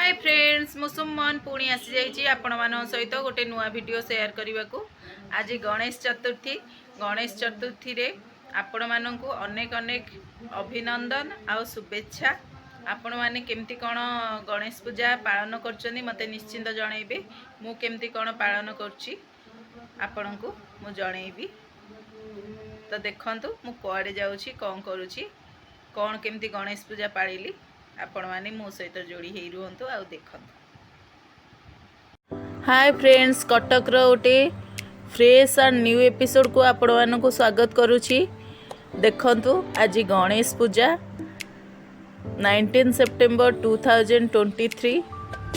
Hi friends मु सुमन पुणी आसी जाइए आपण मान सहित गोटे नुआ वीडियो शेयर करने को। आज गणेश चतुर्थी रे आपण मानू अनेक अनेक अभिनंदन आ शुभेच्छा। आपण मैंने केमती कौन गणेश पूजा पालन कर मते निश्चिंत जनइबे। मु केमती कौन पालन करण को मु जनइबी। तो देखंतु मु कुआडे जाउछी कौन करूची कौन केमती गणेश पूजा पाळिली आपण माने मो सहित जोड़ी हेई रुहंतु आ देखंतु। हाय फ्रेंड्स कटक रो ओटे फ्रेश एंड न्यू एपिसोड को आपण मानकु स्वागत करूची। देखंतु आज गणेश पूजा 19 सेप्टेम्बर 2023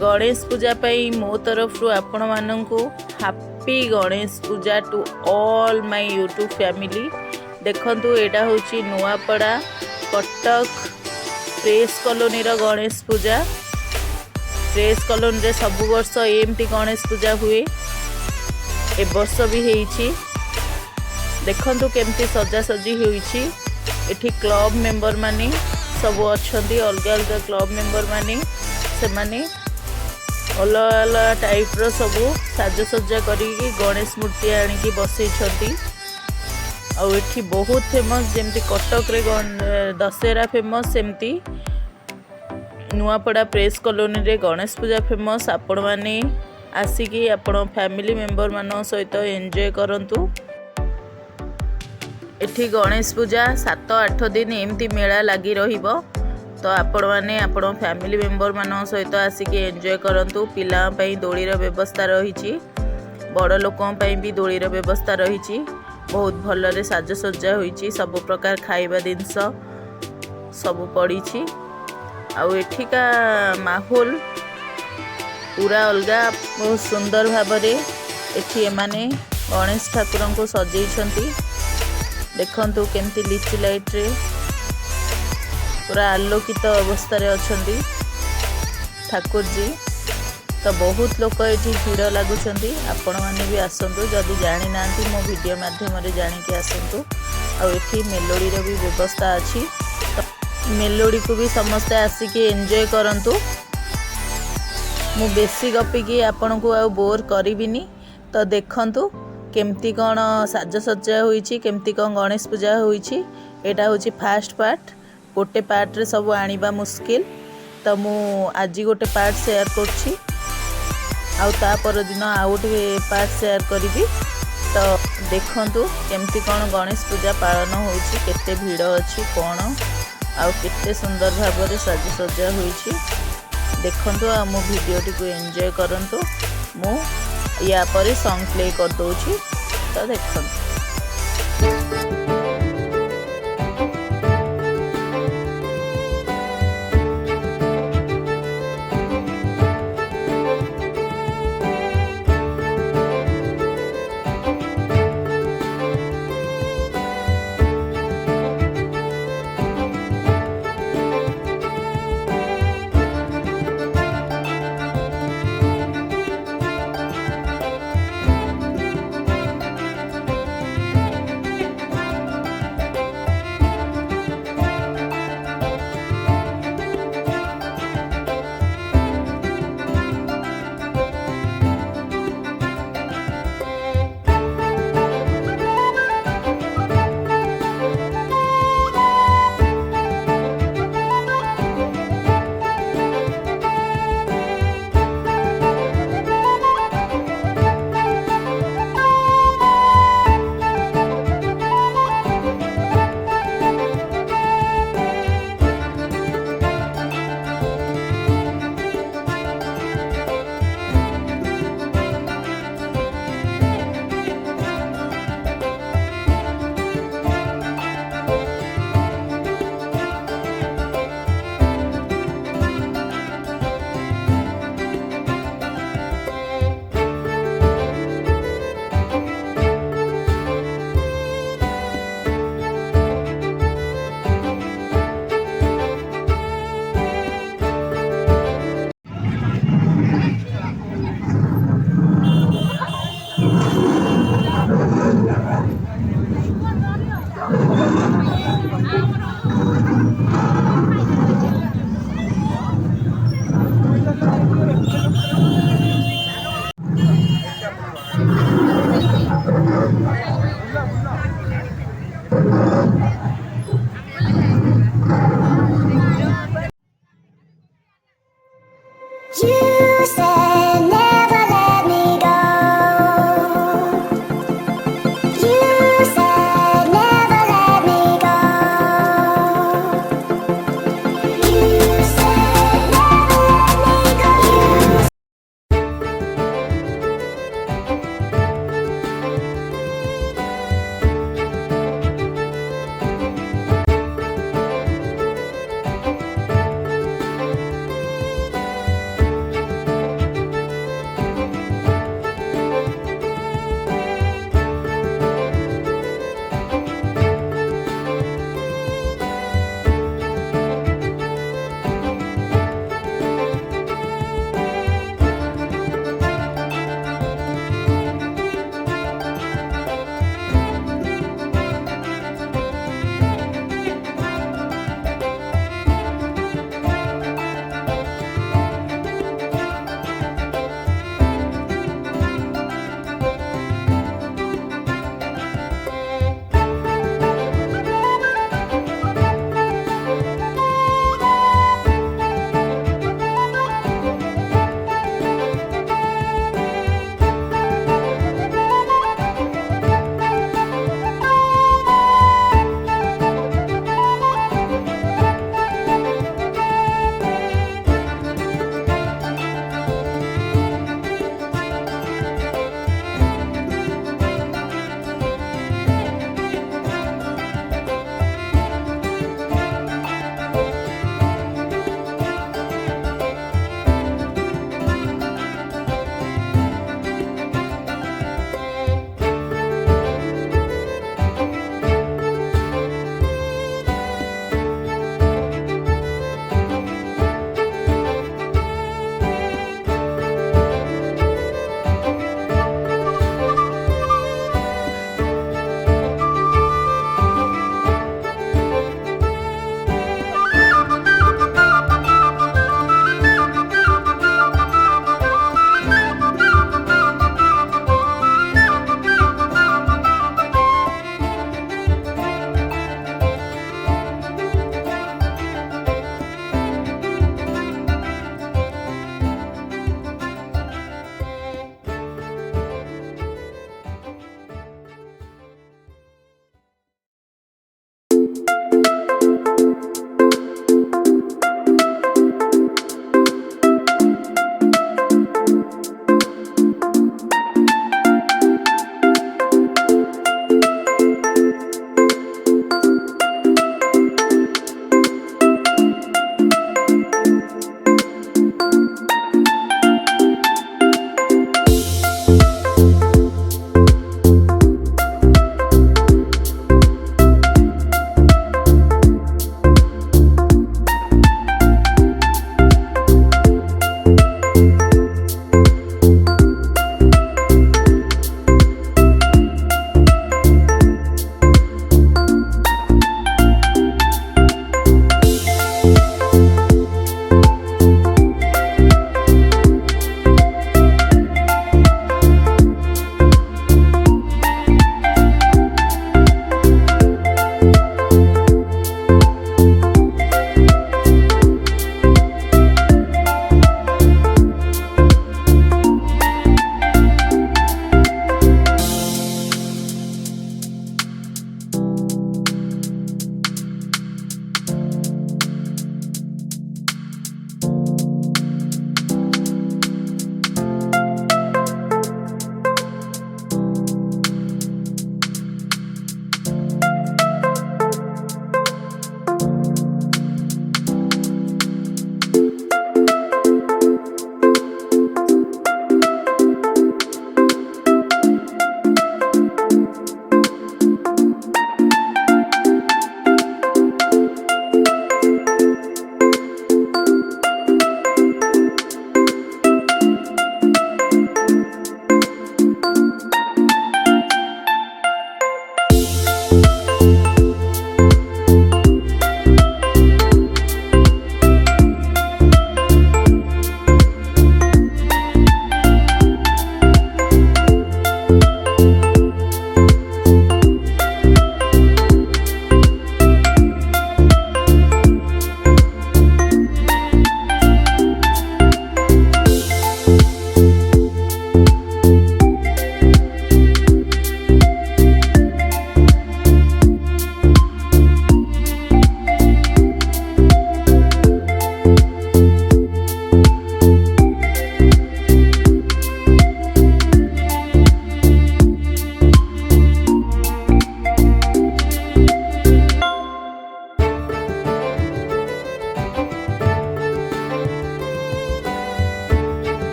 गणेश पूजा पई मो तरफ रु आपण मानकु happy Ganesh Puja to all my YouTube family. देखंतु एटा होची नुआपड़ा कटक प्रेस कॉलोनी रो गणेश पूजा। प्रेस कॉलोनी रे सब वर्ष एमती गणेश पूजा हुए ए वर्ष भी हेइछि। देखंतु केमती सजा सजी होइछि। एठी क्लब मेंबर माने सब अछंती अलग अलग क्लब मेंबर माने से माने अलग अलग टाइप रो सब साजसज्जा करी गणेश मूर्ति आनिकी बसई छथि। आ एठी बहुत फेमस जेमती कटक रे दशहरा फेमस सेमती नुआपड़ा प्रेस कॉलोनी रे गणेश पूजा फेमस। आपण माने आसिकी आपण फैमिली मेंबर मान सहित एंजॉय करंतु। एठी गणेश पूजा 7-8 दिन एमती मेला लगी रहिबो। तो आपण माने आपण फैमिली मेंबर मान सहित आसिकी एंजॉय करंतु। पिला पई दोली रो व्यवस्था रहिछि, बड़ लोकों पई भी दोली रो व्यवस्था रहिछि। बहुत भल रे साजसज्जा होइछि, सब प्रकार खाइबा जिनस सब पड़ीछि। आउ एठिका माहौल पूरा अलगा बहुत सुंदर भाव रे एठी एमाने गणेश ठाकुर को सजई छंती। देखंतु केमती लिचु लाइट रे पूरा आलोकित अवस्था रे अछंती ठाकुर जी। तो बहुत लोक एठी भीड़ लागुछंती। आपण माने भी आसंतु जदि जानि नांती मो वीडियो माध्यम रे जानि के आसंतु। आ एठी मेलोडी रे भी व्यवस्था अछि। तो मेलोडी को भी समस्त आसिकी एंजॉय करंतु। मु बेसी गपी की आपण को आ बोर करिबिनी। तो देखंतु केमती कोन साजसज्जा होईछि, केमती कोन गणेश पूजा होईछि। एटा होछि फास्ट पार्ट। गोटे पार्ट रे सब आनिबा मुश्किल। तो मु आज गोटे पार्ट शेयर करछि आउ ता पर दिन आउ गोटे पार्ट शेयर करिबी। तो देखंतु केमती कोन गणेश पूजा पालन होईछि, केते भीड़ अछि कोन आउ केते सुंदर भाव रे साजसज्जा होईछि। देखंतु आ मो वीडियो टी को एंजॉय करंतु। मु या पर सॉन्ग प्ले कर दोछि। तो देखंतु। You said never let me go. You said never let me go. You said never let me go.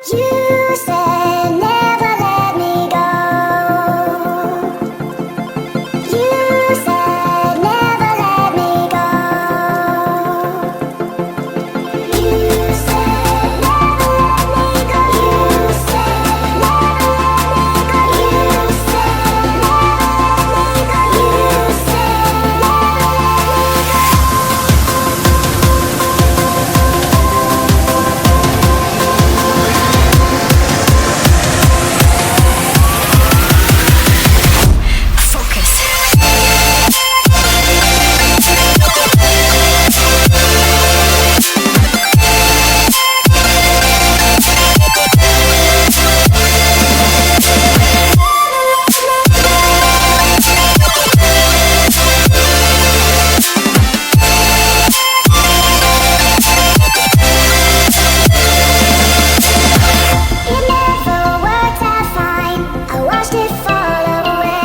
You said never let me go. You said never let me go. You said never let me go. You said never let me go. You said never let me go. You said never focus. It never worked out fine. I watched it fall away.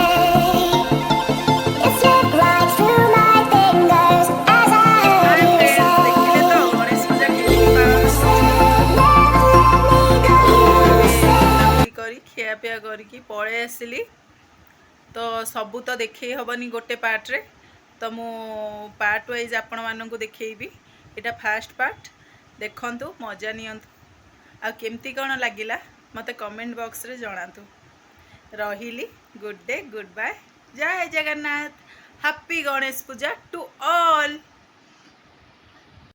It slipped right through my fingers as I heard you say. ଖିଆପିଆ କରିକି ପଳେଇ ଆସିଲି ତ ସବୁ ତ ଦେଖେଇ ହେବନି ଗୋଟେ ପାର୍ଟରେ ତ ମୁଁ ପାର୍ଟ ୱାଇଜ୍ ଆପଣମାନଙ୍କୁ ଦେଖେଇବି ଏଇଟା ଫାର୍ଷ୍ଟ ପାର୍ଟ ଦେଖନ୍ତୁ ମଜା ନିଅନ୍ତୁ ଆଉ କେମିତି କ'ଣ ଲାଗିଲା ମୋତେ କମେଣ୍ଟ ବକ୍ସରେ ଜଣାନ୍ତୁ ରହିଲି ଗୁଡ୍ ଡେ ଗୁଡ୍ ବାଏ ଜୟ Jagannath happy Ganesh Puja to all.